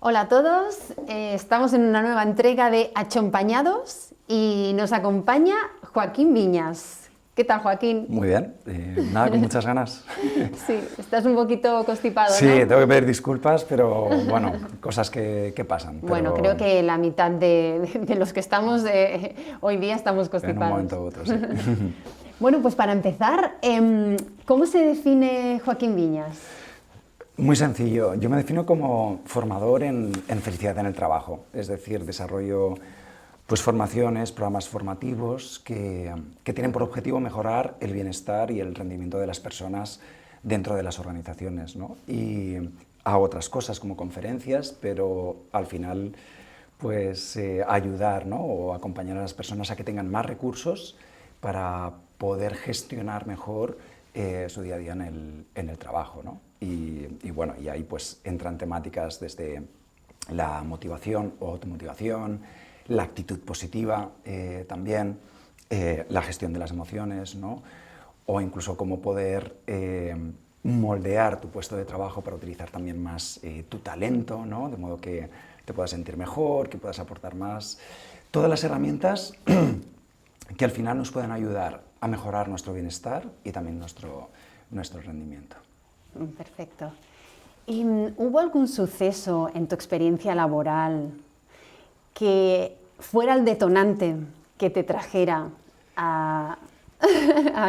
Hola a todos, estamos en una nueva entrega de Achompañados y nos acompaña Joaquín Viñas. ¿Qué tal, Joaquín? Muy bien, nada, con muchas ganas. Sí, estás un poquito constipado, Sí, ¿no? tengo que pedir disculpas, pero bueno, cosas que pasan. Bueno, Pero creo que la mitad de los que estamos hoy día estamos en un constipados. momento u otro, sí. Bueno, pues para empezar, ¿cómo se define Joaquín Viñas? Muy sencillo, yo me defino como formador en felicidad en el trabajo, es decir, desarrollo pues, formaciones, programas formativos que tienen por objetivo mejorar el bienestar y el rendimiento de las personas dentro de las organizaciones, ¿no? Y hago otras cosas como conferencias, pero al final pues ayudar, ¿no? O acompañar a las personas a que tengan más recursos para poder gestionar mejor su día a día en el trabajo, ¿no? Y bueno, y ahí pues entran temáticas desde la motivación o automotivación, la actitud positiva también, la gestión de las emociones, ¿no? O incluso cómo poder moldear tu puesto de trabajo para utilizar también más tu talento, ¿no? De modo que te puedas sentir mejor, que puedas aportar más. Todas las herramientas que al final nos pueden ayudar a mejorar nuestro bienestar y también nuestro rendimiento. Perfecto. ¿Y hubo algún suceso en tu experiencia laboral que fuera el detonante que te trajera a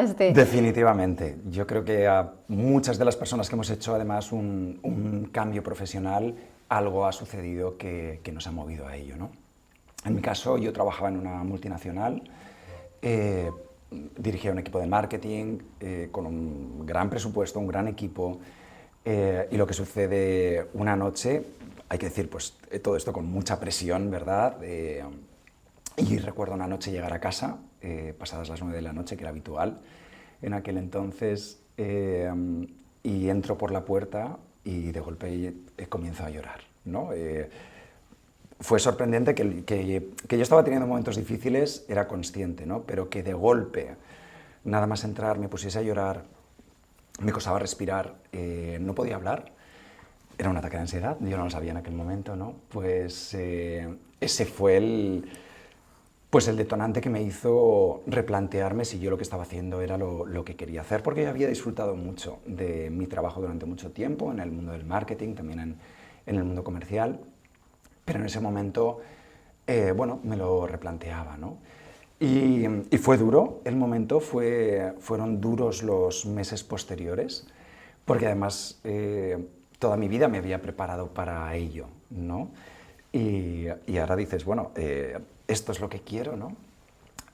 este? Definitivamente. Yo creo que a muchas de las personas que hemos hecho además un cambio profesional, algo ha sucedido que nos ha movido a ello, ¿no? En mi caso, yo trabajaba en una multinacional, dirigía un equipo de marketing con un gran presupuesto, un gran equipo, y lo que sucede una noche, hay que decir, pues todo esto con mucha presión, ¿verdad? Y recuerdo una noche llegar a casa, pasadas las 9 de la noche, que era habitual en aquel entonces, y entro por la puerta y de golpe comienzo a llorar, ¿no? Fue sorprendente que yo estaba teniendo momentos difíciles, era consciente, ¿no? Pero que de golpe, nada más entrar, me pusiese a llorar, me costaba respirar, no podía hablar, era un ataque de ansiedad, yo no lo sabía en aquel momento, ¿no? Pues ese fue el detonante que me hizo replantearme si yo lo que estaba haciendo era lo que quería hacer, porque yo había disfrutado mucho de mi trabajo durante mucho tiempo, en el mundo del marketing, también en el mundo comercial, pero en ese momento, bueno, me lo replanteaba, ¿no? Y fue duro el momento, fueron duros los meses posteriores, porque además toda mi vida me había preparado para ello, ¿no? Y ahora dices, bueno, esto es lo que quiero, ¿no?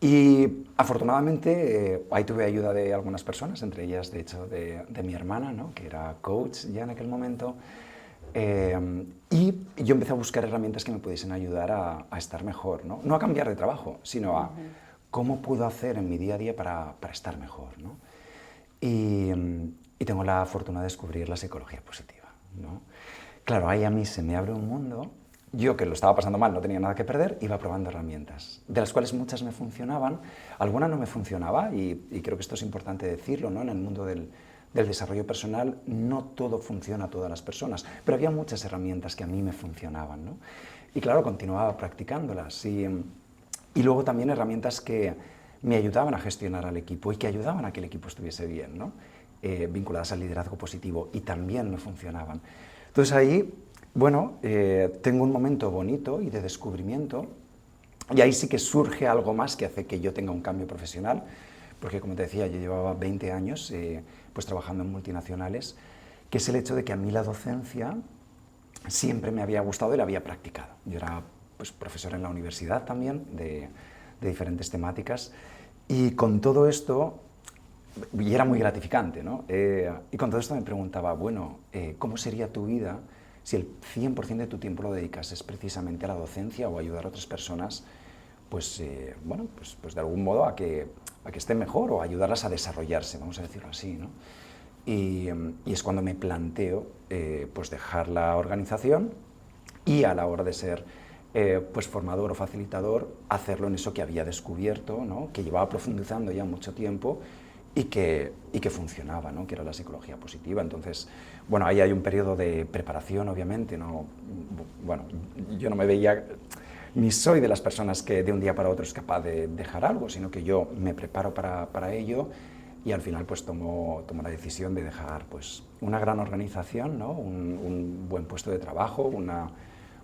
Y afortunadamente ahí tuve ayuda de algunas personas, entre ellas, de hecho, de mi hermana, ¿no? Que era coach ya en aquel momento. Y yo empecé a buscar herramientas que me pudiesen ayudar a estar mejor, ¿no? No a cambiar de trabajo, sino a cómo puedo hacer en mi día a día para estar mejor, ¿no? Y tengo la fortuna de descubrir la psicología positiva, ¿no? Claro, ahí a mí se me abre un mundo. Yo, que lo estaba pasando mal, no tenía nada que perder, iba probando herramientas, de las cuales muchas me funcionaban, alguna no me funcionaba, y creo que esto es importante decirlo, ¿no? En el mundo del desarrollo personal no todo funciona a todas las personas, pero había muchas herramientas que a mí me funcionaban, ¿no? Y claro, continuaba practicándolas, y luego también herramientas que me ayudaban a gestionar al equipo y que ayudaban a que el equipo estuviese bien, ¿no? Vinculadas al liderazgo positivo, y también me funcionaban. Entonces ahí, bueno, tengo un momento bonito y de descubrimiento, y ahí sí que surge algo más que hace que yo tenga un cambio profesional, porque como te decía, yo llevaba 20 años pues trabajando en multinacionales, que es el hecho de que a mí la docencia siempre me había gustado y la había practicado. Yo era pues, profesor en la universidad también, de diferentes temáticas, y con todo esto, y era muy gratificante, ¿no? Y con todo esto me preguntaba, bueno, ¿cómo sería tu vida si el 100% de tu tiempo lo dedicases precisamente a la docencia o a ayudar a otras personas, pues, bueno, pues de algún modo a que estén mejor o ayudarlas a desarrollarse, vamos a decirlo así, ¿no? Y es cuando me planteo pues dejar la organización y a la hora de ser pues formador o facilitador, hacerlo en eso que había descubierto, ¿no? Que llevaba profundizando ya mucho tiempo y que funcionaba, ¿no? Que era la psicología positiva. Entonces, bueno, ahí hay un periodo de preparación, obviamente, ¿no? Bueno, yo no me veía, ni soy de las personas que de un día para otro es capaz de dejar algo, sino que yo me preparo para ello y al final pues tomo la decisión de dejar pues una gran organización, ¿no? Un buen puesto de trabajo, una,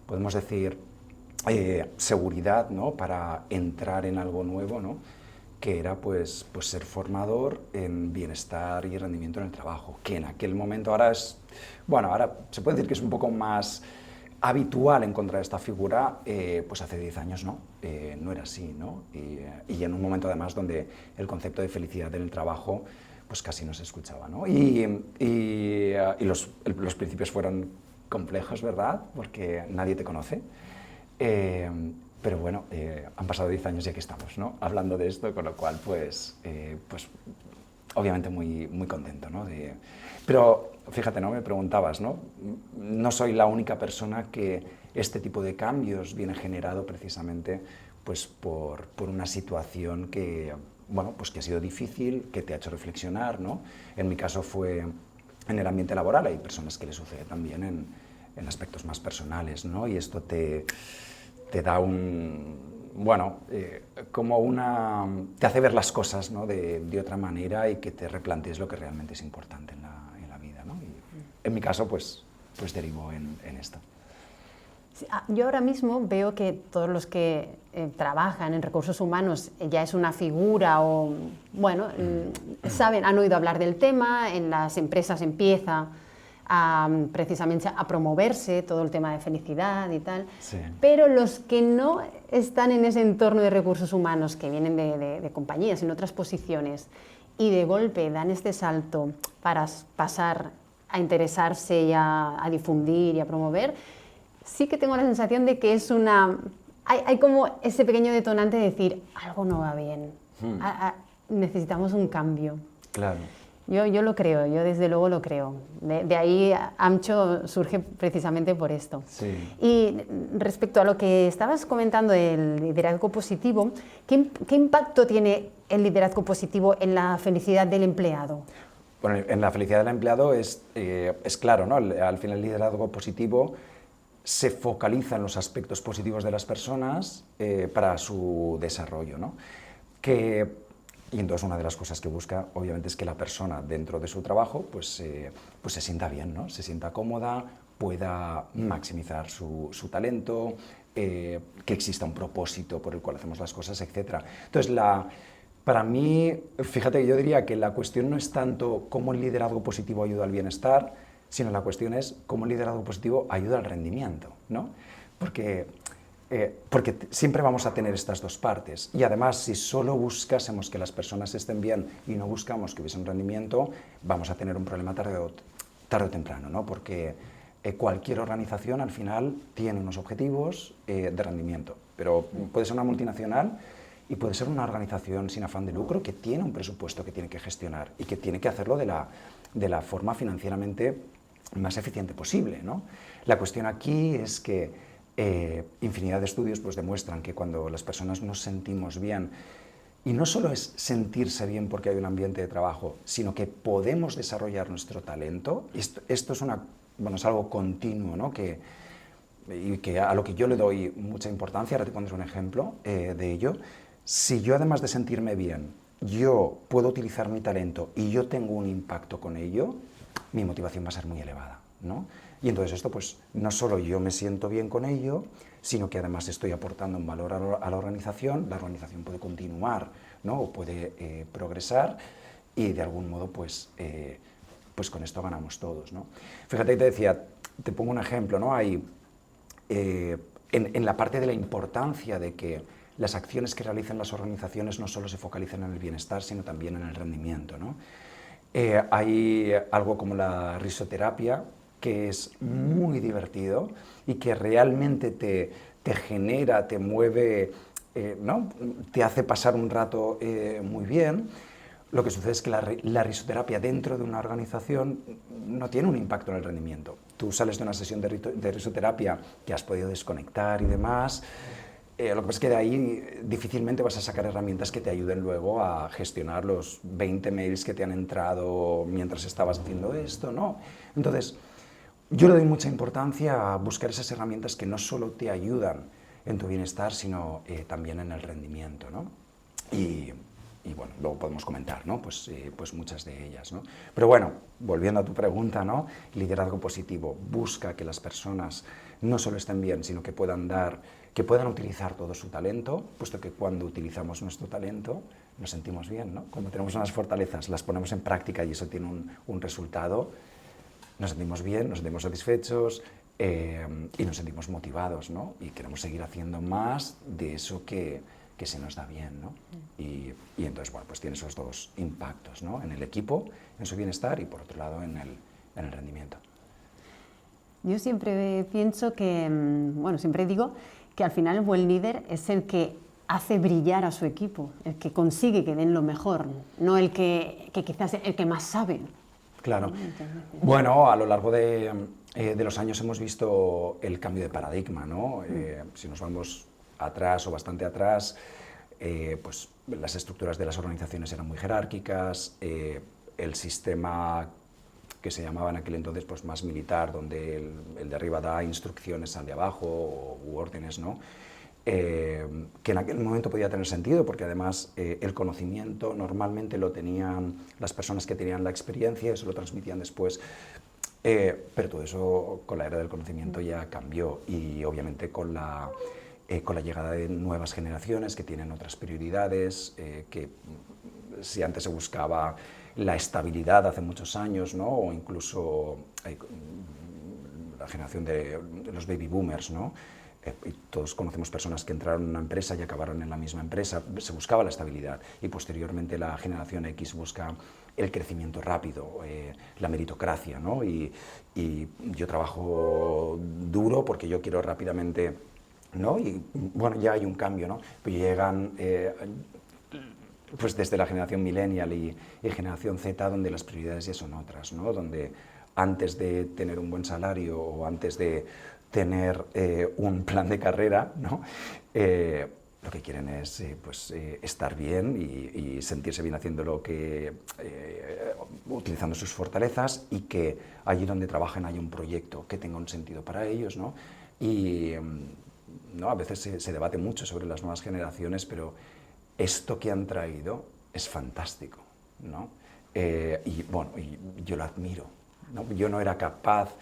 podemos decir, seguridad, ¿no? Para entrar en algo nuevo, ¿no? Que era pues ser formador en bienestar y rendimiento en el trabajo, que en aquel momento ahora es, bueno, ahora se puede decir que es un poco más habitual encontrar esta figura, pues hace 10 años no era así, ¿no? Y en un momento además donde el concepto de felicidad en el trabajo pues casi no se escuchaba, ¿no? Y los principios fueron complejos, ¿verdad? Porque nadie te conoce. Pero bueno, han pasado 10 años y aquí estamos, ¿no? Hablando de esto, con lo cual, pues obviamente muy, muy contento, ¿no? Pero fíjate, ¿no? Me preguntabas, ¿no? No soy la única persona que este tipo de cambios viene generado precisamente pues, por una situación que, bueno, pues que ha sido difícil, que te ha hecho reflexionar, ¿no? En mi caso fue en el ambiente laboral, hay personas que le sucede también en aspectos más personales, ¿no? Y esto te da bueno, como te hace ver las cosas, ¿no? de otra manera y que te replantees lo que realmente es importante en la vida, ¿no? Y en mi caso, pues derivo en esto. Sí, yo ahora mismo veo que todos los que trabajan en recursos humanos ya es una figura o, bueno, saben, han oído hablar del tema, en las empresas empieza precisamente a promoverse todo el tema de felicidad y tal, Sí. pero los que no están en ese entorno de recursos humanos, que vienen de compañías en otras posiciones y de golpe dan este salto para pasar a interesarse y a difundir y a promover, sí que tengo la sensación de que es hay como ese pequeño detonante de decir, algo no va bien, necesitamos un cambio. Claro. Yo lo creo, yo desde luego lo creo. De ahí AMCHO surge precisamente por esto. Sí. Y respecto a lo que estabas comentando del liderazgo positivo, ¿qué impacto tiene el liderazgo positivo en la felicidad del empleado? Bueno, en la felicidad del empleado es claro, ¿no? Al final el liderazgo positivo se focaliza en los aspectos positivos de las personas para su desarrollo, ¿no? Y entonces una de las cosas que busca, obviamente, es que la persona dentro de su trabajo pues se sienta bien, ¿no? Se sienta cómoda, pueda maximizar su talento, que exista un propósito por el cual hacemos las cosas, etc. Entonces, para mí, fíjate que yo diría que la cuestión no es tanto cómo el liderazgo positivo ayuda al bienestar, sino la cuestión es cómo el liderazgo positivo ayuda al rendimiento, ¿no? Porque siempre vamos a tener estas dos partes. Y además, si solo buscásemos que las personas estén bien y no buscamos que hubiese un rendimiento, vamos a tener un problema tarde o temprano, ¿no? Porque cualquier organización al final tiene unos objetivos de rendimiento, pero puede ser una multinacional y puede ser una organización sin afán de lucro que tiene un presupuesto que tiene que gestionar y que tiene que hacerlo de la forma financieramente más eficiente posible, ¿no? La cuestión aquí es que infinidad de estudios pues, demuestran que cuando las personas nos sentimos bien, y no solo es sentirse bien porque hay un ambiente de trabajo, sino que podemos desarrollar nuestro talento, esto es, es algo continuo, ¿no? Y que a lo que yo le doy mucha importancia, ahora te pondré un ejemplo de ello. Si yo además de sentirme bien, yo puedo utilizar mi talento y yo tengo un impacto con ello, mi motivación va a ser muy elevada, ¿no? Y entonces esto, pues, no solo yo me siento bien con ello, sino que además estoy aportando un valor a la organización puede continuar, ¿no? O puede progresar y de algún modo, pues con esto ganamos todos, ¿no? Fíjate que te decía, te pongo un ejemplo, ¿no? Hay, en la parte de la importancia de que las acciones que realicen las organizaciones no solo se focalizan en el bienestar, sino también en el rendimiento, ¿no? Hay algo como la risoterapia, que es muy divertido y que realmente te genera, te mueve, ¿no? Te hace pasar un rato muy bien. Lo que sucede es que la risoterapia dentro de una organización no tiene un impacto en el rendimiento. Tú sales de una sesión de risoterapia que has podido desconectar y demás, Lo que pasa es que de ahí difícilmente vas a sacar herramientas que te ayuden luego a gestionar los 20 mails que te han entrado mientras estabas haciendo esto, ¿no? Entonces, yo le doy mucha importancia a buscar esas herramientas que no solo te ayudan en tu bienestar, sino también en el rendimiento, ¿no? Y bueno, luego podemos comentar, ¿no? Pues muchas de ellas, ¿no? Pero bueno, volviendo a tu pregunta, ¿no? Liderazgo positivo busca que las personas no solo estén bien, sino que puedan utilizar todo su talento, puesto que cuando utilizamos nuestro talento nos sentimos bien, ¿no? Cuando tenemos unas fortalezas, las ponemos en práctica y eso tiene un resultado, nos sentimos bien, nos sentimos satisfechos y nos sentimos motivados, ¿no? Y queremos seguir haciendo más de eso que se nos da bien, ¿no? Y entonces, bueno, pues tiene esos dos impactos, ¿no? En el equipo, en su bienestar y por otro lado en el rendimiento. Yo siempre pienso que, bueno, siempre digo que al final el buen líder es el que hace brillar a su equipo, el que consigue que den lo mejor, no el que quizás el que más sabe. Claro. Bueno, a lo largo de los años hemos visto el cambio de paradigma, ¿no? Si nos vamos atrás o bastante atrás, pues las estructuras de las organizaciones eran muy jerárquicas, el sistema que se llamaba en aquel entonces pues más militar, donde el de arriba da instrucciones al de abajo u órdenes, ¿no? Que en aquel momento podía tener sentido, porque además el conocimiento normalmente lo tenían las personas que tenían la experiencia y eso lo transmitían después. Pero todo eso con la era del conocimiento ya cambió y obviamente con la llegada de nuevas generaciones que tienen otras prioridades, que si antes se buscaba la estabilidad hace muchos años, ¿no? O incluso la generación de los baby boomers, ¿no? Y todos conocemos personas que entraron en una empresa y acabaron en la misma empresa, se buscaba la estabilidad y posteriormente la generación X busca el crecimiento rápido, la meritocracia, ¿no? Y yo trabajo duro porque yo quiero rápidamente, ¿no? Y bueno, ya hay un cambio, ¿no? Pero llegan pues desde la generación millennial y generación Z, donde las prioridades ya son otras, ¿no? Donde antes de tener un buen salario o antes de tener un plan de carrera, ¿no? Lo que quieren es estar bien y sentirse bien haciendo lo que, utilizando sus fortalezas y que allí donde trabajen haya un proyecto que tenga un sentido para ellos, ¿no? Y ¿no? A veces se debate mucho sobre las nuevas generaciones, pero esto que han traído es fantástico, ¿no? Y bueno, y yo lo admiro, ¿no? Yo no era capaz,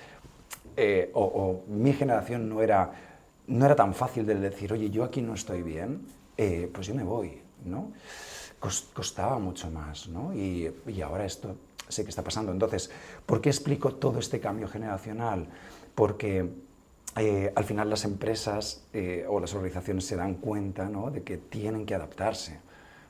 o mi generación no era tan fácil de decir, oye, yo aquí no estoy bien, pues yo me voy, ¿no? Costaba mucho más, ¿no? Y ahora esto sé que está pasando. Entonces, ¿por qué explico todo este cambio generacional? Porque al final las empresas o las organizaciones se dan cuenta, ¿no? De que tienen que adaptarse,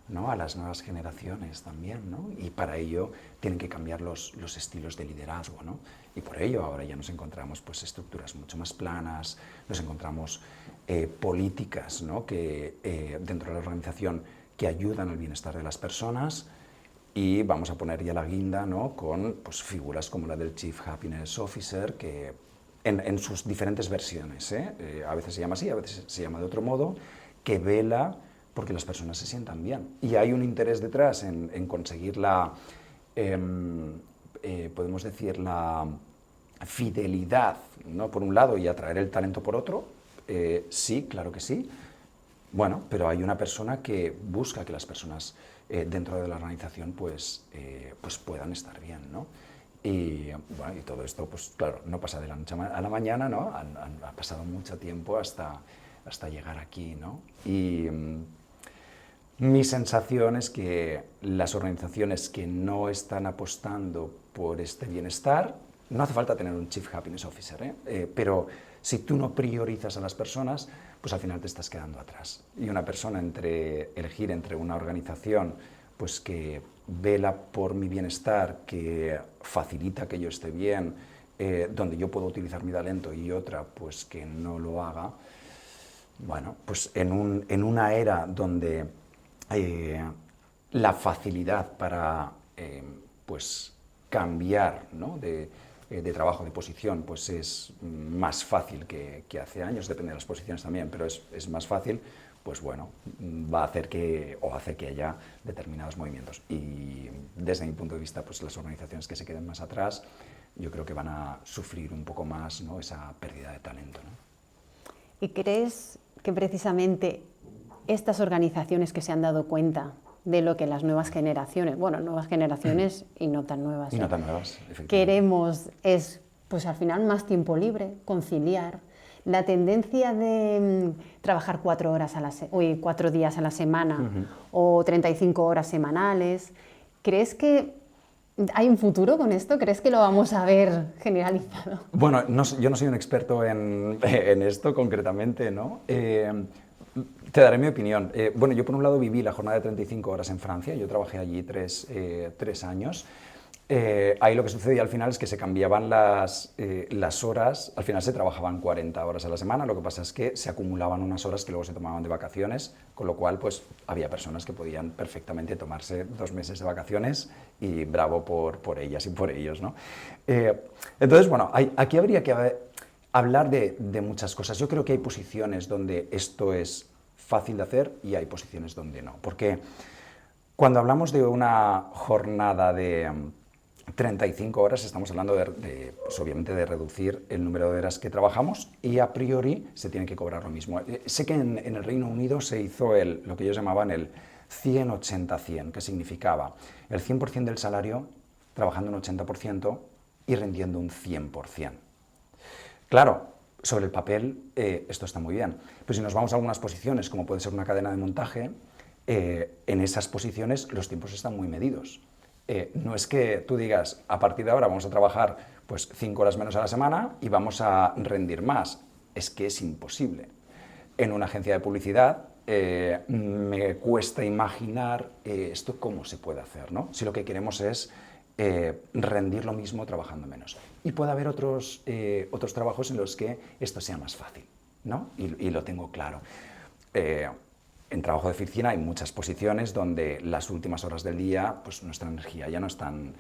¿no? A las nuevas generaciones también, ¿no? Y para ello tienen que cambiar los estilos de liderazgo, ¿no? Y por ello ahora ya nos encontramos pues, estructuras mucho más planas, nos encontramos políticas, ¿no? Que dentro de la organización que ayudan al bienestar de las personas y vamos a poner ya la guinda, ¿no? Con pues, figuras como la del Chief Happiness Officer, que en sus diferentes versiones, a veces se llama así, a veces se llama de otro modo, que vela porque las personas se sientan bien. Y hay un interés detrás en conseguir la, podemos decir, la fidelidad, ¿no? Por un lado, y atraer el talento por otro. Sí, claro que sí. Bueno, pero hay una persona que busca que las personas dentro de la organización pues puedan estar bien, ¿no? Y, bueno, y todo esto, pues claro, no pasa de la noche a la mañana, ¿no? Ha pasado mucho tiempo hasta llegar aquí, ¿no? Y mi sensación es que las organizaciones que no están apostando por este bienestar, no hace falta tener un Chief Happiness Officer, pero si tú no priorizas a las personas, pues al final te estás quedando atrás. Y una persona elegir entre una organización pues que vela por mi bienestar, que facilita que yo esté bien, donde yo puedo utilizar mi talento y otra pues que no lo haga, bueno, pues en una era donde la facilidad para pues cambiar, ¿no? de de trabajo, de posición, pues es más fácil que hace años, depende de las posiciones también, pero es más fácil, pues bueno, va a hacer que, o hace que haya determinados movimientos. Y desde mi punto de vista, pues las organizaciones que se queden más atrás, yo creo que van a sufrir un poco más, ¿no?, esa pérdida de talento, ¿no? ¿Y crees que precisamente estas organizaciones que se han dado cuenta de lo que las nuevas generaciones, bueno, nuevas generaciones y no tan nuevas, Y no tan nuevas, efectivamente, queremos es, pues al final, más tiempo libre, conciliar, la tendencia de trabajar 4 días a la semana o 35 horas semanales? ¿Crees que hay un futuro con esto? ¿Crees que lo vamos a ver generalizado? Bueno, yo no soy un experto en esto concretamente, ¿no? Te daré mi opinión. Bueno, yo por un lado viví la jornada de 35 horas en Francia, yo trabajé allí 3 años. Ahí lo que sucedía al final es que se cambiaban las horas, al final se trabajaban 40 horas a la semana, lo que pasa es que se acumulaban unas horas que luego se tomaban de vacaciones, con lo cual pues había personas que podían perfectamente tomarse 2 meses de vacaciones y bravo por ellas y por ellos, ¿no? Entonces, bueno, aquí habría que hablar de muchas cosas. Yo creo que hay posiciones donde esto es fácil de hacer y hay posiciones donde no, porque cuando hablamos de una jornada de 35 horas, estamos hablando pues obviamente de reducir el número de horas que trabajamos y a priori se tiene que cobrar lo mismo. Sé que en el Reino Unido se hizo lo que ellos llamaban el 100-80-100, que significaba el 100% del salario trabajando un 80% y rindiendo un 100%. Claro, sobre el papel esto está muy bien, pero si nos vamos a algunas posiciones, como puede ser una cadena de montaje, en esas posiciones los tiempos están muy medidos. No es que tú digas, a partir de ahora vamos a trabajar pues 5 horas menos a la semana y vamos a rendir más. Es que es imposible. En una agencia de publicidad me cuesta imaginar esto cómo se puede hacer, ¿no? Si lo que queremos es rendir lo mismo trabajando menos. Y puede haber otros trabajos en los que esto sea más fácil, ¿no? Y lo tengo claro. En trabajo de oficina hay muchas posiciones donde las últimas horas del día, pues nuestra energía ya no es tan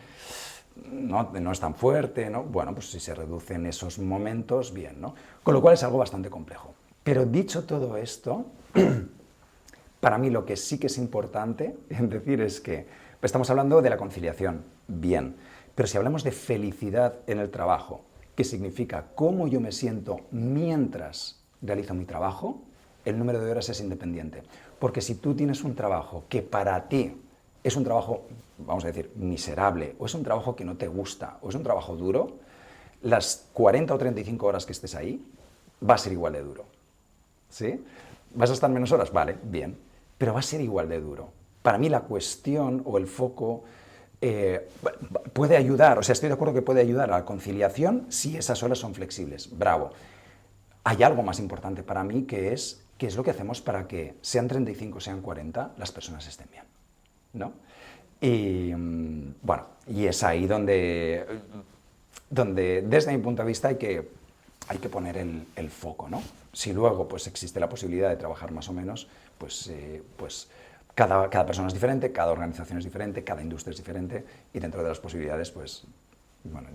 fuerte, ¿no? Bueno, pues si se reducen esos momentos, bien, ¿no? Con lo cual es algo bastante complejo. Pero dicho todo esto, para mí lo que sí que es importante decir es que estamos hablando de la conciliación, bien, pero si hablamos de felicidad en el trabajo, que significa cómo yo me siento mientras realizo mi trabajo, el número de horas es independiente. Porque si tú tienes un trabajo que para ti es un trabajo, vamos a decir, miserable, o es un trabajo que no te gusta, o es un trabajo duro, las 40 o 35 horas que estés ahí va a ser igual de duro. ¿Sí? ¿Vas a estar menos horas? Vale, bien, pero va a ser igual de duro. Para mí la cuestión o el foco puede ayudar, o sea, estoy de acuerdo que puede ayudar a la conciliación si esas horas son flexibles, bravo. Hay algo más importante para mí que es qué es lo que hacemos para que sean 35 o sean 40, las personas estén bien, ¿no? Y bueno, y es ahí donde desde mi punto de vista hay que poner el foco, ¿no? Si luego pues existe la posibilidad de trabajar más o menos, pues cada persona es diferente, cada organización es diferente, cada industria es diferente y dentro de las posibilidades, pues bueno,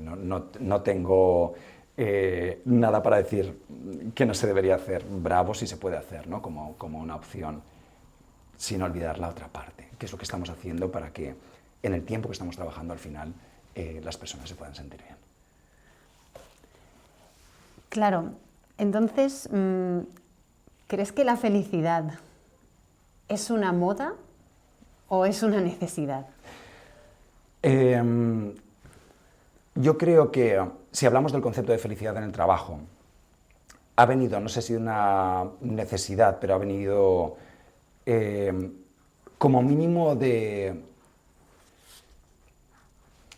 no tengo nada para decir que no se debería hacer. Bravo si se puede hacer, ¿no? Como una opción, sin olvidar la otra parte, que es lo que estamos haciendo para que en el tiempo que estamos trabajando al final las personas se puedan sentir bien. Claro, entonces, ¿crees que la felicidad es una moda o es una necesidad? Yo creo que si hablamos del concepto de felicidad en el trabajo, ha venido, no sé si una necesidad, pero ha venido como mínimo de,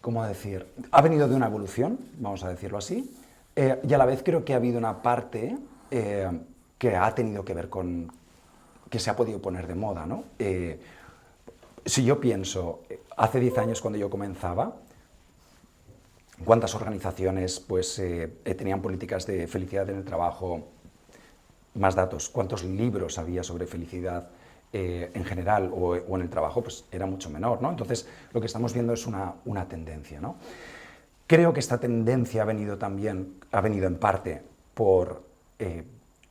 ¿cómo decir? Ha venido de una evolución, vamos a decirlo así, y a la vez creo que ha habido una parte que ha tenido que ver con que se ha podido poner de moda, ¿no? Si yo pienso, hace 10 años cuando yo comenzaba, ¿cuántas organizaciones pues, tenían políticas de felicidad en el trabajo? Más datos. ¿Cuántos libros había sobre felicidad en general o en el trabajo? Pues era mucho menor, ¿no? Entonces, lo que estamos viendo es una tendencia, ¿no? Creo que esta tendencia ha venido en parte por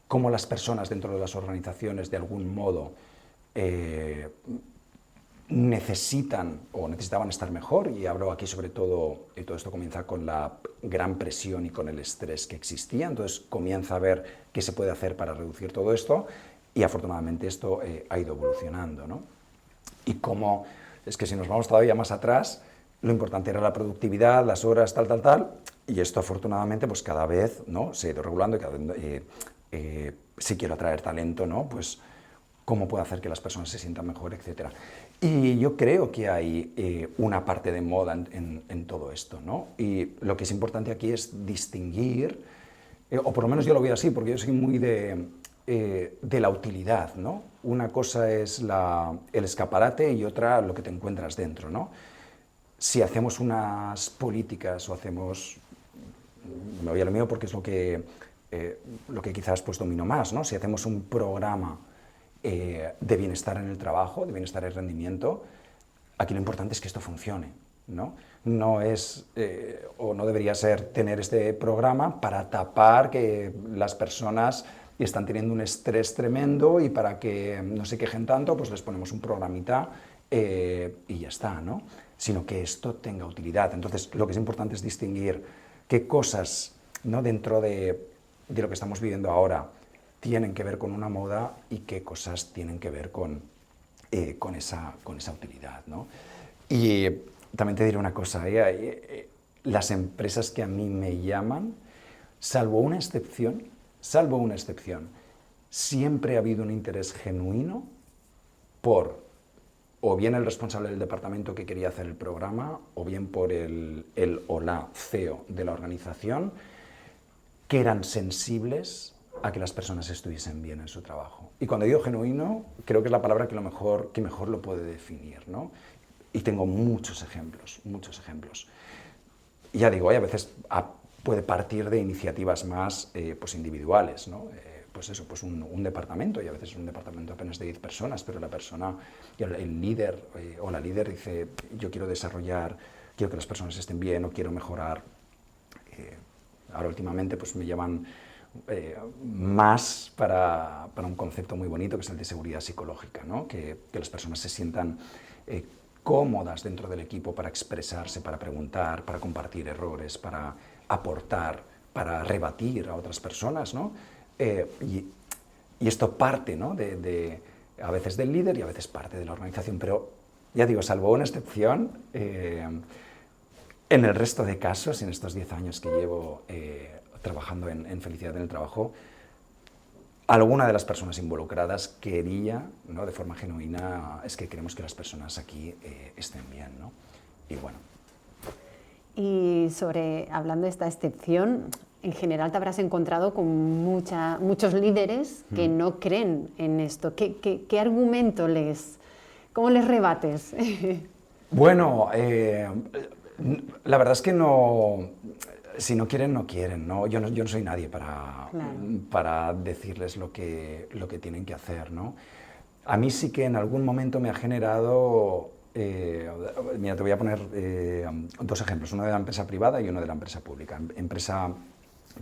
cómo las personas dentro de las organizaciones de algún modo necesitan o necesitaban estar mejor, y hablo aquí sobre todo, y todo esto comienza con la gran presión y con el estrés que existía, entonces comienza a ver qué se puede hacer para reducir todo esto, y afortunadamente esto ha ido evolucionando, ¿no? Y cómo, es que si nos vamos todavía más atrás, lo importante era la productividad, las horas, tal, y esto afortunadamente pues cada vez, ¿no?, se ha ido regulando, y cada vez, si quiero atraer talento, ¿no?, pues cómo puedo hacer que las personas se sientan mejor, etcétera. Y yo creo que hay una parte de moda en todo esto, ¿no? Y lo que es importante aquí es distinguir, o por lo menos yo lo veo así, porque yo soy muy de la utilidad, ¿no? Una cosa es el escaparate y otra lo que te encuentras dentro, ¿no? Si hacemos unas políticas o hacemos, me voy a lo mío porque es lo que quizás pues domino más, ¿no? Si hacemos un programa de bienestar en el trabajo, de bienestar y rendimiento, aquí lo importante es que esto funcione, ¿no? No es, o no debería ser, tener este programa para tapar que las personas están teniendo un estrés tremendo y para que no se quejen tanto, pues les ponemos un programita y ya está, ¿no? Sino que esto tenga utilidad. Entonces, lo que es importante es distinguir qué cosas, ¿no?, dentro de lo que estamos viviendo ahora tienen que ver con una moda y qué cosas tienen que ver con esa utilidad, ¿no? Y también te diré una cosa, las empresas que a mí me llaman, salvo una excepción, siempre ha habido un interés genuino por, o bien el responsable del departamento que quería hacer el programa, o bien por el o la CEO de la organización, que eran sensibles a que las personas estuviesen bien en su trabajo. Y cuando digo genuino, creo que es la palabra que mejor lo puede definir, ¿no? Y tengo muchos ejemplos. Y ya digo, a veces puede partir de iniciativas más pues individuales, ¿no? Pues eso, pues un departamento, y a veces es un departamento apenas de 10 personas, pero la persona, el líder o la líder dice, yo quiero desarrollar, quiero que las personas estén bien o quiero mejorar. Ahora últimamente pues me llaman más para un concepto muy bonito que es el de seguridad psicológica, ¿no? Que las personas se sientan cómodas dentro del equipo para expresarse, para preguntar, para compartir errores, para aportar, para rebatir a otras personas, ¿no? Y esto parte, ¿no?, a veces del líder y a veces parte de la organización, pero ya digo, salvo una excepción, en el resto de casos, en estos 10 años que llevo trabajando en felicidad en el trabajo, alguna de las personas involucradas quería, ¿no?, de forma genuina, es que queremos que las personas aquí estén bien, ¿no? Y bueno. Y hablando de esta excepción, en general te habrás encontrado con muchos líderes que no creen en esto. ¿Qué argumento cómo les rebates? Bueno, la verdad es que no, si no quieren, no quieren, ¿no? Yo no soy nadie para decirles lo que tienen que hacer, ¿no? A mí sí que en algún momento me ha generado, mira, te voy a poner dos ejemplos, uno de la empresa privada y uno de la empresa pública. Empresa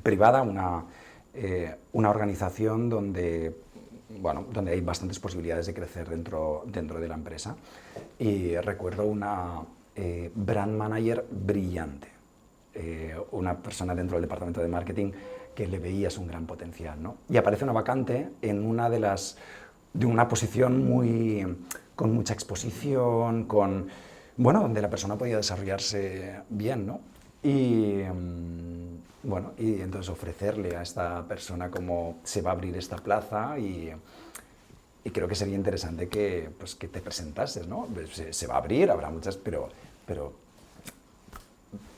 privada, una organización donde hay bastantes posibilidades de crecer dentro de la empresa, y recuerdo una brand manager brillante, una persona dentro del departamento de marketing que le veías un gran potencial, ¿no? Y aparece una vacante en de una posición con mucha exposición, donde la persona podía desarrollarse bien, ¿no? Y entonces ofrecerle a esta persona cómo se va a abrir esta plaza, y creo que sería interesante que te presentases, ¿no? Se va a abrir, habrá muchas, pero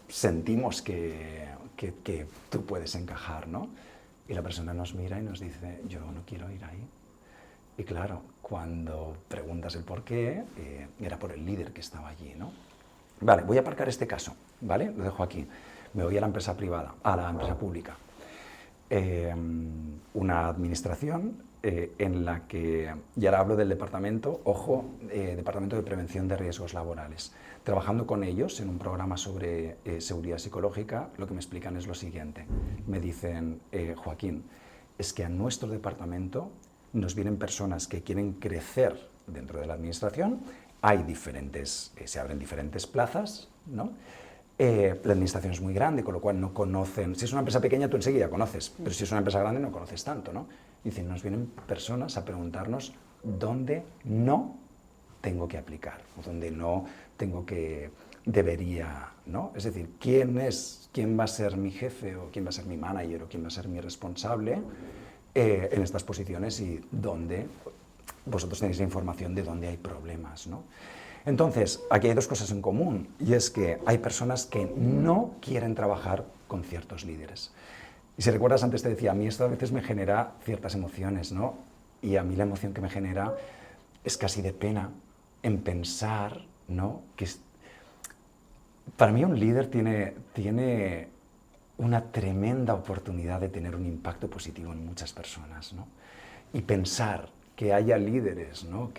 sentimos que tú puedes encajar, ¿no? Y la persona nos mira y nos dice, yo no quiero ir ahí. Y claro, cuando preguntas el por qué, era por el líder que estaba allí, ¿no? Vale, voy a aparcar este caso, ¿vale? Lo dejo aquí. Me voy a la empresa privada, a la empresa pública. Una administración en la que, y ahora hablo del departamento, ojo, Departamento de Prevención de Riesgos Laborales, trabajando con ellos en un programa sobre seguridad psicológica, lo que me explican es lo siguiente. Me dicen, Joaquín, es que a nuestro departamento nos vienen personas que quieren crecer dentro de la administración, hay diferentes, se abren diferentes plazas, ¿no? La administración es muy grande, con lo cual no conocen. Si es una empresa pequeña, tú enseguida conoces, pero si es una empresa grande, no conoces tanto, ¿no? Dicen, nos vienen personas a preguntarnos dónde no tengo que aplicar, o dónde no tengo que, debería, ¿no? Es decir, quién va a ser mi jefe, o quién va a ser mi manager, o quién va a ser mi responsable en estas posiciones y dónde vosotros tenéis la información de dónde hay problemas, ¿no? Entonces, aquí hay dos cosas en común, y es que hay personas que no quieren trabajar con ciertos líderes. Y si recuerdas, antes te decía, a mí esto a veces me genera ciertas emociones, ¿no? Y a mí la emoción que me genera es casi de pena en pensar, ¿no? Que para mí un líder tiene una tremenda oportunidad de tener un impacto positivo en muchas personas, ¿no? Y pensar que haya líderes, ¿no?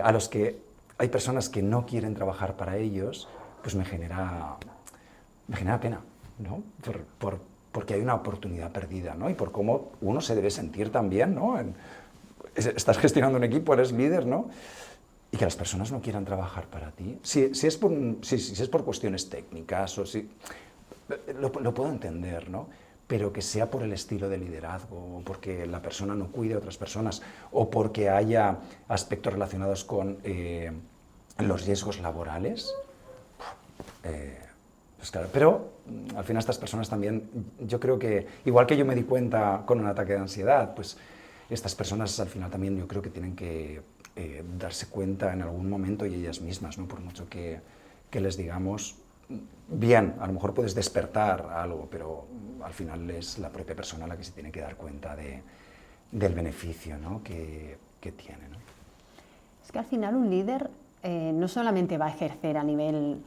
A los que hay personas que no quieren trabajar para ellos, pues me genera pena, ¿no? Porque hay una oportunidad perdida, ¿no? Y por cómo uno se debe sentir también, ¿no? Estás gestionando un equipo, eres líder, ¿no? Y que las personas no quieran trabajar para ti. Si es por cuestiones técnicas, o lo puedo entender, ¿no? Pero que sea por el estilo de liderazgo, o porque la persona no cuide a otras personas, o porque haya aspectos relacionados con los riesgos laborales, pues claro. Pero al final estas personas también, yo creo que, igual que yo me di cuenta con un ataque de ansiedad, pues estas personas al final también yo creo que tienen que darse cuenta en algún momento, y ellas mismas, ¿no? Por mucho que les digamos, bien, a lo mejor puedes despertar algo, pero al final es la propia persona la que se tiene que dar cuenta del beneficio, ¿no? que tiene, ¿no? Es que al final un líder no solamente va a ejercer a nivel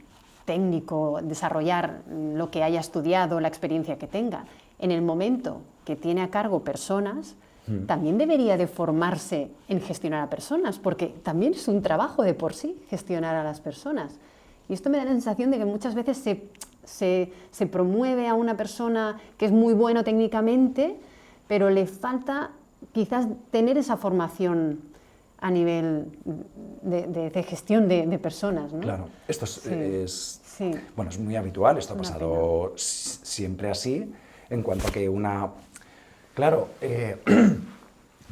técnico, desarrollar lo que haya estudiado, la experiencia que tenga. En el momento que tiene a cargo personas, también debería de formarse en gestionar a personas, porque también es un trabajo de por sí gestionar a las personas. Y esto me da la sensación de que muchas veces se promueve a una persona que es muy bueno técnicamente, pero le falta quizás tener esa formación a nivel de gestión de personas, ¿no? Claro, esto Sí. Bueno, es muy habitual, esto ha pasado siempre así, en cuanto a que claro,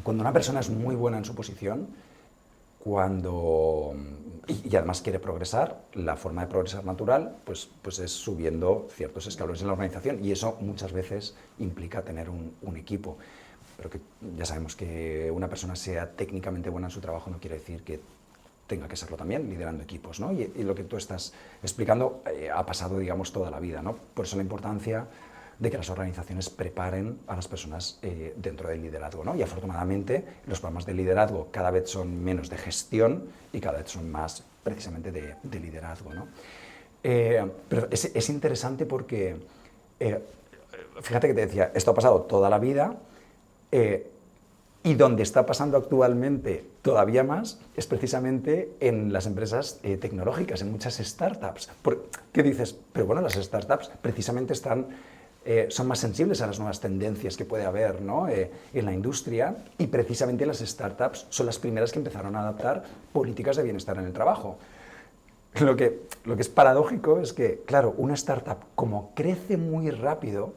cuando una persona es muy buena en su posición, y además quiere progresar, la forma de progresar natural pues es subiendo ciertos escalones en la organización, y eso muchas veces implica tener un equipo. Pero que ya sabemos que una persona sea técnicamente buena en su trabajo no quiere decir que tenga que serlo también liderando equipos, ¿no? Y lo que tú estás explicando ha pasado, digamos, toda la vida, ¿no? Por eso la importancia de que las organizaciones preparen a las personas dentro del liderazgo, ¿no? Y afortunadamente los programas de liderazgo cada vez son menos de gestión y cada vez son más precisamente de liderazgo, ¿no? Pero es interesante porque, fíjate que te decía, esto ha pasado toda la vida, y donde está pasando actualmente todavía más es precisamente en las empresas tecnológicas, en muchas startups. ¿Qué dices? Pero bueno, las startups precisamente son más sensibles a las nuevas tendencias que puede haber, ¿no? En la industria, y precisamente las startups son las primeras que empezaron a adaptar políticas de bienestar en el trabajo. Lo que es paradójico es que, claro, una startup, como crece muy rápido,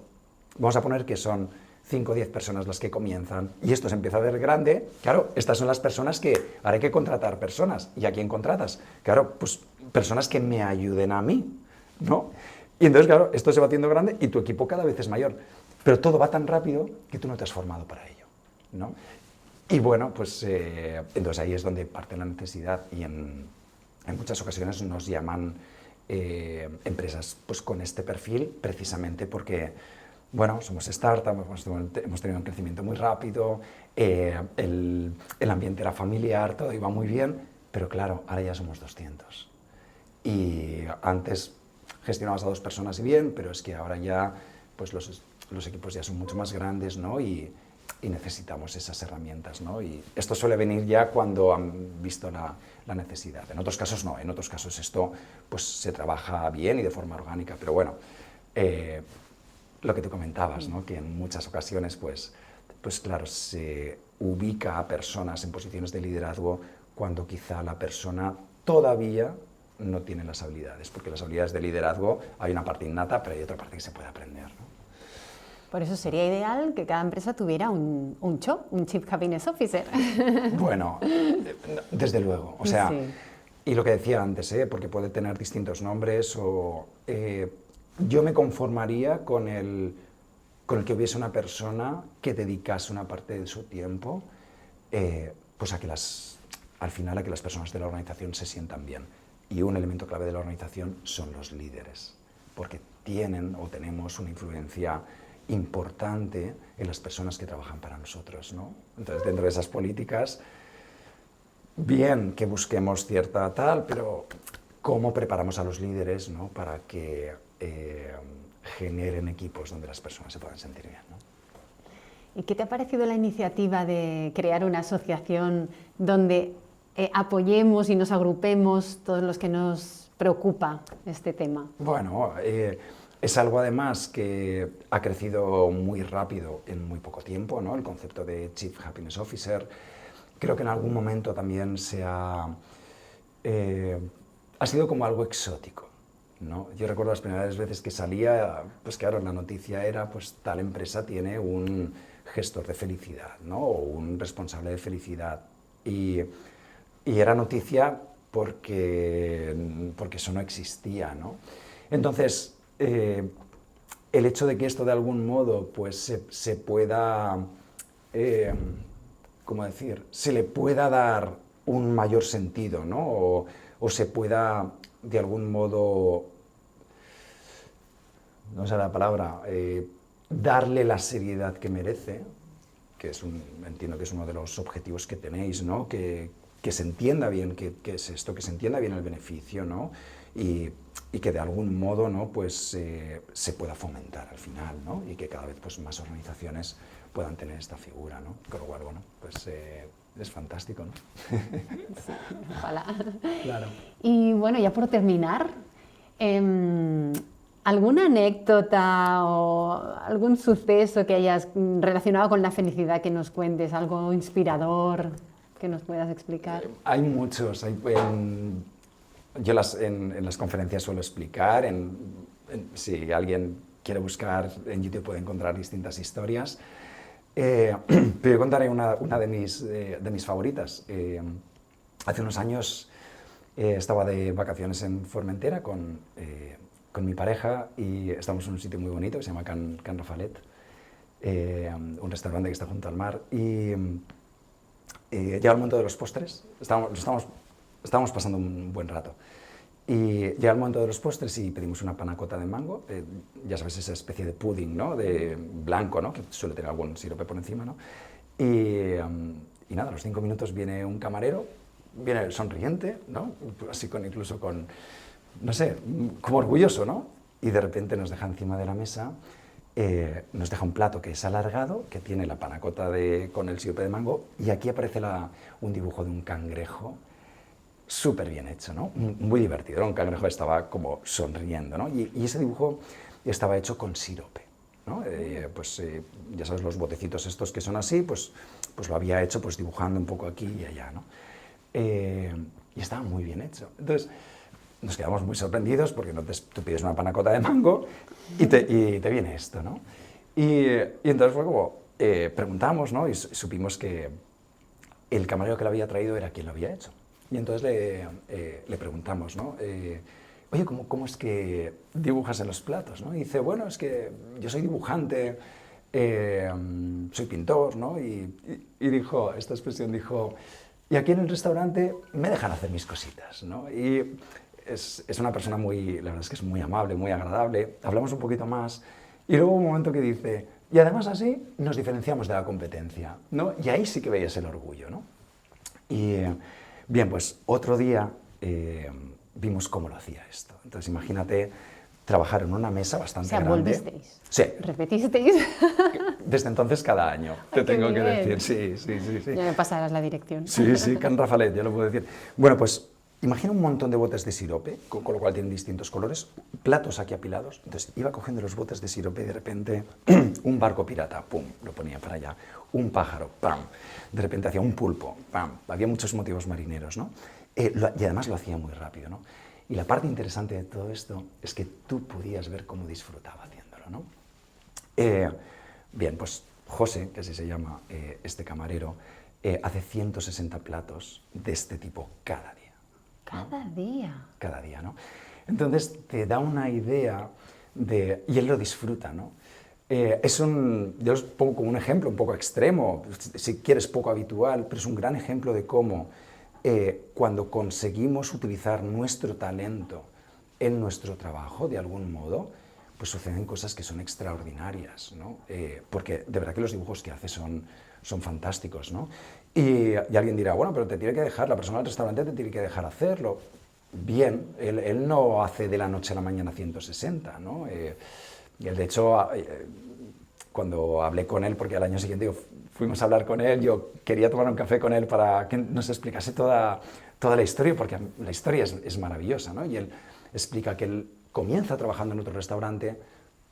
vamos a poner que son 5 o 10 personas las que comienzan, y esto se empieza a ver grande, claro, estas son las personas que ahora hay que contratar personas. ¿Y a quién contratas? Claro, pues personas que me ayuden a mí, ¿no? Y entonces, claro, esto se va haciendo grande y tu equipo cada vez es mayor. Pero todo va tan rápido que tú no te has formado para ello, ¿no? Y bueno, pues entonces ahí es donde parte la necesidad, y en muchas ocasiones nos llaman empresas pues con este perfil, precisamente porque, bueno, somos startup, hemos tenido un crecimiento muy rápido, el ambiente era familiar, todo iba muy bien, pero claro, ahora ya somos 200. Y antes gestionabas a 2 personas y bien, pero es que ahora ya pues los equipos ya son mucho más grandes, ¿no? Y y necesitamos esas herramientas, ¿no? Y esto suele venir ya cuando han visto la necesidad. En otros casos no, en otros casos esto pues, se trabaja bien y de forma orgánica, pero bueno, lo que tú comentabas, ¿no? Que en muchas ocasiones, pues claro, se ubica a personas en posiciones de liderazgo cuando quizá la persona todavía no tiene las habilidades, porque las habilidades de liderazgo hay una parte innata, pero hay otra parte que se puede aprender, ¿no? Por eso sería ideal que cada empresa tuviera un CHO, un Chief Happiness Officer. Bueno, desde luego, o sea, sí. Y lo que decía antes, porque puede tener distintos nombres, yo me conformaría con el que hubiese una persona que dedicase una parte de su tiempo pues al final a que las personas de la organización se sientan bien. Y un elemento clave de la organización son los líderes, porque tienen o tenemos una influencia importante en las personas que trabajan para nosotros, ¿no? Entonces, dentro de esas políticas, bien que busquemos cierta tal, pero ¿cómo preparamos a los líderes, ¿no? Para que generen equipos donde las personas se puedan sentir bien, ¿no? ¿Y qué te ha parecido la iniciativa de crear una asociación donde apoyemos y nos agrupemos todos los que nos preocupa este tema? Bueno, es algo además que ha crecido muy rápido en muy poco tiempo, ¿no? El concepto de Chief Happiness Officer. Creo que en algún momento también ha sido como algo exótico, ¿no? Yo recuerdo las primeras veces que salía, pues claro, la noticia era, pues tal empresa tiene un gestor de felicidad, ¿no? O un responsable de felicidad. Y era noticia porque eso no existía, ¿no? Entonces, el hecho de que esto de algún modo pues, se pueda, ¿cómo decir?, se le pueda dar un mayor sentido, ¿no? O se pueda, de algún modo, no sé la palabra, darle la seriedad que merece, que entiendo que es uno de los objetivos que tenéis, ¿no? Que se entienda bien qué es esto, que se entienda bien el beneficio, ¿no? Y que de algún modo, ¿no? Pues, se pueda fomentar al final, ¿no? Y que cada vez pues, más organizaciones puedan tener esta figura, ¿no? Con lo cual, bueno, pues es fantástico, ¿no? Sí, ojalá. Claro. Y bueno, ya por terminar, ¿alguna anécdota o algún suceso que hayas relacionado con la felicidad que nos cuentes? ¿Algo inspirador que nos puedas explicar? Hay muchos. Yo en las conferencias suelo explicar, si alguien quiere buscar en YouTube puede encontrar distintas historias. Pero yo contaré una de mis favoritas. Hace unos años estaba de vacaciones en Formentera con mi pareja y estamos en un sitio muy bonito que se llama Can Rafalet, un restaurante que está junto al mar. Y llega el momento de los postres, estábamos pasando un buen rato. Y llega el momento de los postres y pedimos una panna cotta de mango, ya sabes, esa especie de pudding, ¿no? De blanco, ¿no? Que suele tener algún sirope por encima, ¿no? Y nada, a los 5 minutos viene un camarero, viene sonriente, ¿no? Así incluso con, no sé, como orgulloso, ¿no? Y de repente nos deja encima de la mesa, nos deja un plato que es alargado, que tiene la panna cotta con el sirope de mango, y aquí aparece un dibujo de un cangrejo, súper bien hecho, ¿no? Muy divertido, ¿no? Un cangrejo estaba como sonriendo, ¿no? Y ese dibujo estaba hecho con sirope, ¿no? Ya sabes, los botecitos estos que son así, pues lo había hecho pues dibujando un poco aquí y allá, ¿no? Y estaba muy bien hecho. Entonces, nos quedamos muy sorprendidos porque tú pides una panna cotta de mango y te viene esto, ¿no? Y entonces fue como, preguntamos, ¿no? Y supimos que el camarero que lo había traído era quien lo había hecho. Y entonces le preguntamos, ¿no? Oye, ¿cómo es que dibujas en los platos, ¿no? Y dice, bueno, es que yo soy dibujante, soy pintor, ¿no? Y dijo, esta expresión dijo, y aquí en el restaurante me dejan hacer mis cositas, ¿no? Y es una persona la verdad es que es muy amable, muy agradable, hablamos un poquito más, y luego un momento que dice, y además así nos diferenciamos de la competencia, ¿no? Y ahí sí que veías el orgullo, ¿no? Y bien, pues otro día vimos cómo lo hacía esto. Entonces imagínate trabajar en una mesa bastante grande. ¿Volvisteis? Sí. ¿Repetisteis? desde entonces cada año, te tengo que decir. Sí. Ya me pasarás la dirección. Sí, Can Rafalet, ya lo puedo decir. Bueno, pues imagina un montón de botes de sirope, con lo cual tienen distintos colores, platos aquí apilados. Entonces iba cogiendo los botes de sirope y de repente un barco pirata, pum, lo ponía para allá. Un pájaro, pam. De repente hacía un pulpo, pam. Había muchos motivos marineros, ¿no? Y además lo hacía muy rápido, ¿no? Y la parte interesante de todo esto es que tú podías ver cómo disfrutaba haciéndolo, ¿no? Bien, pues José, que así se llama este camarero, hace 160 platos de este tipo cada día. Cada día. Cada día, ¿no? Entonces te da una idea de... Y él lo disfruta, ¿no? Yo os pongo como un ejemplo un poco extremo, si quieres poco habitual, pero es un gran ejemplo de cómo cuando conseguimos utilizar nuestro talento en nuestro trabajo, de algún modo, pues suceden cosas que son extraordinarias, ¿no? Porque de verdad que los dibujos que hace son fantásticos, ¿no? Y alguien dirá, bueno, pero te tiene que dejar, la persona del restaurante te tiene que dejar hacerlo. Bien, él no hace de la noche a la mañana 160, ¿no? Y él, de hecho, cuando hablé con él, porque al año siguiente fuimos a hablar con él, yo quería tomar un café con él para que nos explicase toda la historia, porque la historia es maravillosa, ¿no? Y él explica que él comienza trabajando en otro restaurante,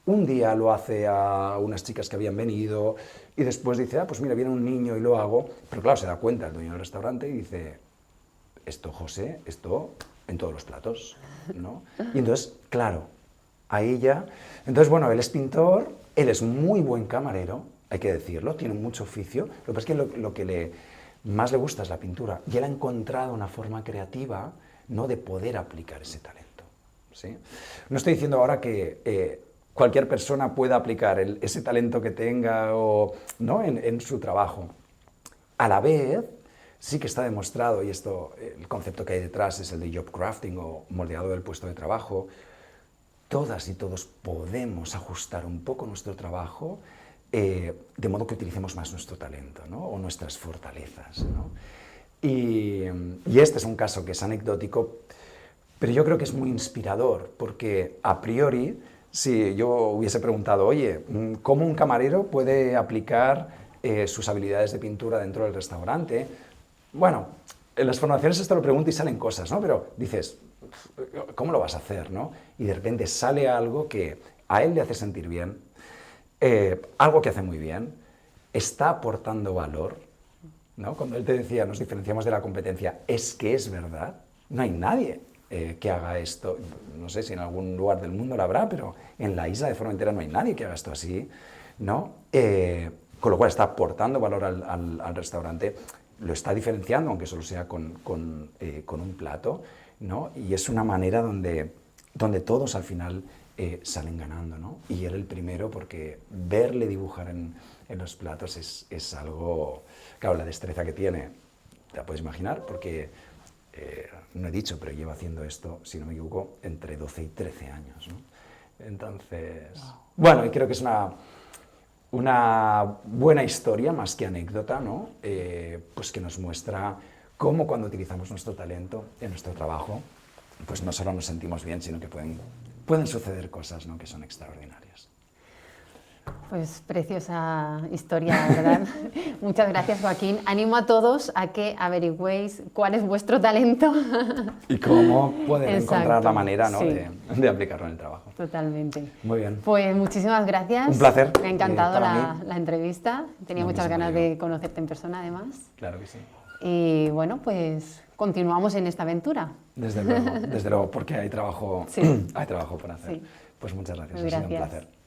un día lo hace a unas chicas que habían venido y después dice, pues mira, viene un niño y lo hago, pero claro, se da cuenta el dueño del restaurante y dice, esto, José, esto en todos los platos, ¿no? Y entonces, claro, a ella, entonces bueno, él es pintor, él es muy buen camarero, hay que decirlo, tiene mucho oficio, lo que pasa es que lo que más le gusta es la pintura y él ha encontrado una forma creativa, ¿no?, de poder aplicar ese talento, ¿sí? No estoy diciendo ahora que cualquier persona pueda aplicar ese talento que tenga o, ¿no?, en su trabajo. A la vez, sí que está demostrado, y esto, el concepto que hay detrás es el de job crafting o moldeado del puesto de trabajo, todas y todos podemos ajustar un poco nuestro trabajo de modo que utilicemos más nuestro talento, ¿no?, o nuestras fortalezas, ¿no? Y este es un caso que es anecdótico, pero yo creo que es muy inspirador, porque a priori, si yo hubiese preguntado, oye, ¿cómo un camarero puede aplicar sus habilidades de pintura dentro del restaurante? Bueno, en las formaciones esto lo pregunto y salen cosas, ¿no? Pero dices, ¿cómo lo vas a hacer, no? Y de repente sale algo que a él le hace sentir bien, algo que hace muy bien, está aportando valor, ¿no? Cuando él te decía, nos diferenciamos de la competencia, es que es verdad, no hay nadie que haga esto, no sé si en algún lugar del mundo lo habrá, pero en la isla de Formentera no hay nadie que haga esto así, ¿no? Con lo cual está aportando valor al restaurante, lo está diferenciando, aunque solo sea con un plato, ¿no? Y es una manera donde todos al final salen ganando, ¿no? Y él el primero, porque verle dibujar en los platos es algo... Claro, la destreza que tiene, te la puedes imaginar, porque... no he dicho, pero llevo haciendo esto, si no me equivoco, entre 12 y 13 años, ¿no? Entonces, bueno, y creo que es una buena historia, más que anécdota, ¿no? Pues que nos muestra cómo cuando utilizamos nuestro talento en nuestro trabajo, pues no solo nos sentimos bien, sino que pueden suceder cosas, ¿no?, que son extraordinarias. Pues preciosa historia, ¿verdad? Muchas gracias, Joaquín. Animo a todos a que averigüéis cuál es vuestro talento. Y cómo poder Exacto, encontrar la manera, ¿no?, sí, de aplicarlo en el trabajo. Totalmente. Muy bien. Pues muchísimas gracias. Un placer. Me ha encantado para mí. la entrevista. Tenía Lo muchas mismo ganas digo. de conocerte en persona, además. Claro que sí. Y bueno, pues continuamos en esta aventura. Desde luego, porque hay trabajo, Sí. hay trabajo por hacer. Sí. Pues muchas gracias, Muy ha sido un gracias. placer.